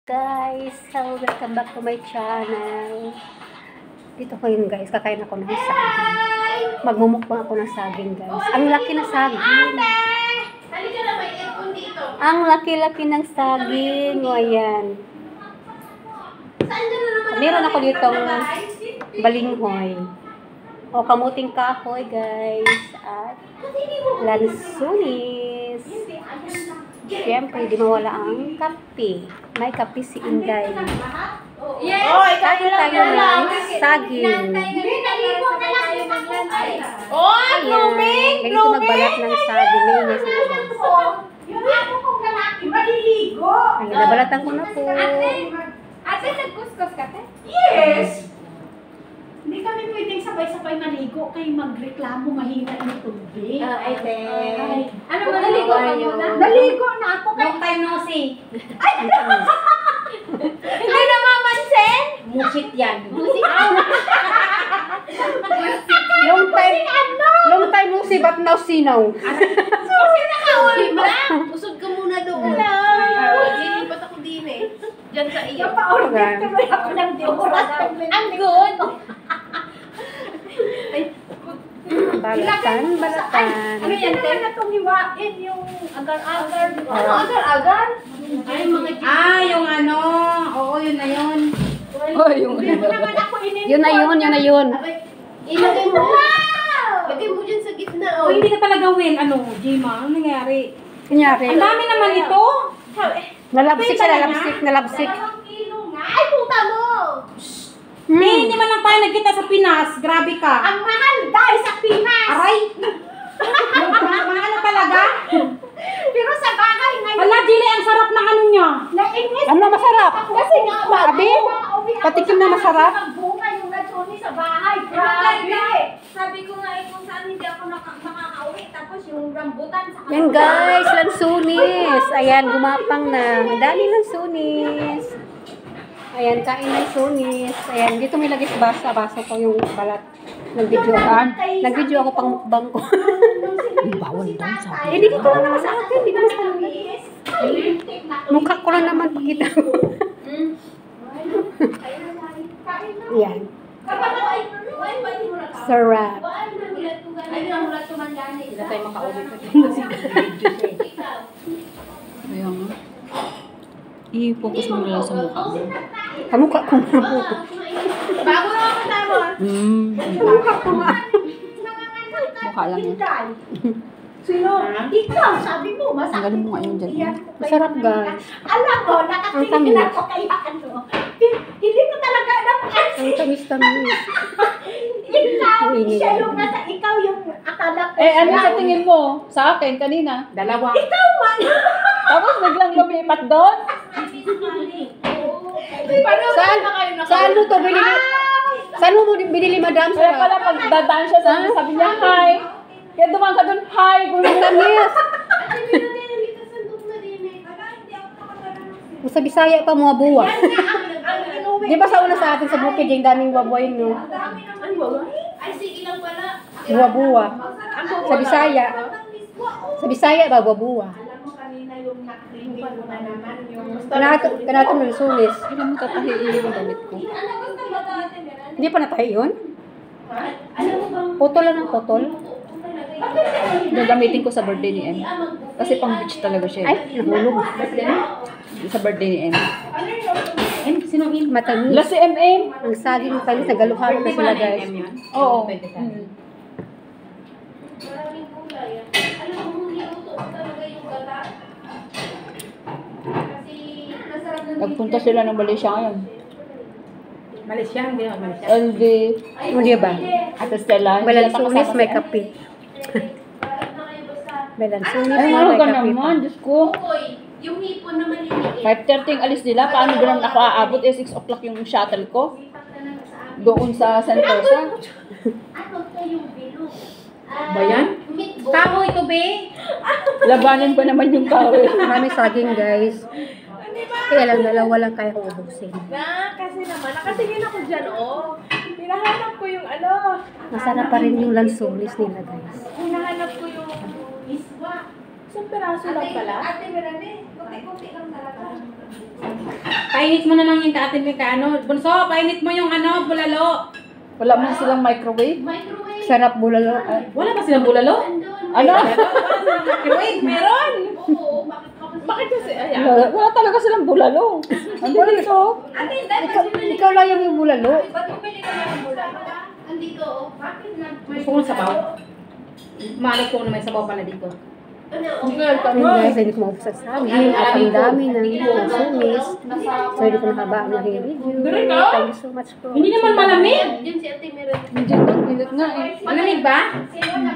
Guys, so welcome back to my channel. Dito ko yun guys, kakain ako ng saging. Magmumukbang ako ng saging guys. Ang laki na saging. Halika na, may aircon dito. Ang laki-laki ng saging. O ayan. Saan ka na naman? Meron ako ditong balinghoy. O kamuting kahoy guys. At lansunis. Siyempre, di mawala ang kape. May kape si Inday. Yes! Kain tayo ng saging. Oh, Ayan. Ganito magbalat ng saging. May ingay sa labas. Yung ako kong lalaki, maliligo. Ayan, nabalatan ko na po. Ate, nagkuskus ka, te? Yes! Hindi kami pwedeng sabay-sabay maligo kay magreklamo mahina yung tubig. Ay, te. Ano ba, naligo ka muna? Naligo na ako kay... Long time no see. Hindi na mamansin? Musit yan. Long time no see, but now see now. Susi na kaul ba? Usod ka muna doon. Lilipat ako din eh. Diyan sa iyo. Ayan. Ako ng deorat. Ang good. Balatan. Ano yan? Kaya na itong hiwain yung agar-agar. Ano agar-agar? Ay, mga Yung ano. Oo, yun na yun. Oh, yung Hindi mo naman ako yun na yun. Ilagay mo. Lagay mo dyan sa gitna. O, hindi ka talaga win. Ano, Jima? Ano nangyari? Kunyari. Ang dami naman ito. Nalabsik siya, nalabsik. 2 kilo nga. Ay, puta mo! Hindi man lang tayo nagkita sa Pinas. Grabe ka. Ang mahal dahil sa Pinas. Aray. Mga ano talaga? Pero sa bahay ngayon. Wala, Jilly, ang sarap ng ano niya. Naingit. Ano masarap? Kasi nga, Abi, patikim na masarap. Magbunga yung natsuni sa bahay. Grabe. Sabi ko nga kung saan hindi ako makakauwi. Tapos yung rambutan sa Yan guys, lansunis. Ayan, gumapang na. Ang dami lansunis. Ayan, kain lansunis. Ayan, dito may lagay sa baso ko yung balat. Nag-video ako pang mukbang ko. Bawal daw sa Eh, dito lang naman sa akin. Dito naman sa akin. Mukha ko lang naman pakita ko. Ayan. Sarap. Hindi tayo makauwi pa Ayun nga. I-focus mo lang sa mukha mo. Kamukha ko na po. Bago na ako tama. Kamukha ko na. Mukha lang yan. Sino? Ikaw, sabi mo, masakit. Ang galing mo nga yun dyan. Masarap guys. Alam mo, Ang nakatingin tamis. ako kaya ano. Hindi ko talaga napansin. Ang tamis-tamis. Ikaw, Hindi siya nila. yung nasa ikaw yung akala ko. Ano siya. sa tingin mo? Sa akin, kanina. Dalawa. Ikaw man. Tapos biglang lumipat doon. Saan mo to binili? Saan mo binili madam? Kaya pala pag dadaan siya, sabi niya, hi. Kaya dumaan ka doon, hi. Ang tamis. Kung sa Bisaya pa mga buwa. Di ba sa una sa atin sa bukid yung daming baboy no? Ay, sige lang pala. Buwa-buwa. Sa Bisaya. Sa Bisaya ba buwa-buwa? Alam mo kanina yung nakringin mo na naman yung... Kanato ng sunis. Hindi mo tatahiin yung damit ko. Hindi pa natay yun? Alam mo bang... Putol lang ng putol. Gagamitin ko sa birthday ni M. Kasi pang beach talaga siya. Ay, nahulog. Sa birthday ni M. M? Sinong M? Matamis. Last si MM. Ang saging matamis, nagaluhan na sila guys. Oo. Maraming kulay. Alam mo, niluto ko talaga yung gata. Kasi masarap na Nagpunta sila ng Malaysia ngayon. Malaysia, hindi ako Malaysia. Hindi. Ano di ba? Ate Stella. May hindi yata lansunis, kasama may si M. kape. May lansunis, Ay, may ano ka kape pa. naman? Diyos ko. Oy, yung hipon na maliliit. 5:30 ang alis nila. Paano doon ako aabot? 6 o'clock yung shuttle ko. Doon sa Sentosa. Ano to yung bilog? Ba yan? Meatball. Kahoy ito, be. Labanan pa naman yung kahoy. Maraming saging guys. Kaya lang dalawa lang kaya ko ubusin. kasi naman, nakatingin ako dyan, oh. Hinahanap ko yung ano. Masarap pa rin yung lansunis nila guys. Hinahanap ko yung Iswa. Isang peraso lang pala. Ate Miranda, kunti-kunti lang talaga. Painit mo na lang yung kaatin mo ano. Bunso, painit mo yung ano, bulalo. Wala man silang microwave. Microwave. Sarap bulalo. Wala ba silang bulalo? Andun. Ano? Microwave, meron. Oo, bakit Bakit kasi, ayan. Wala talaga silang bulalo. Andito dito. Ate, dahil Ikaw lang yung bulalo. ba't bumili ka ng bulalo? Andito, oh. Bakit na? Gusto ko ng sabaw. Malik ko na may sabaw pala dito. Ano, Hindi okay. ka Ayun guys, hindi ko maubos sa amin. At ang dami ng sumis. So, hindi ko nahabaan ng video. Thank you so much po. Hindi naman malamig. Yun si Ate Miranda. Hindi nga eh. Malamig ba? Sino na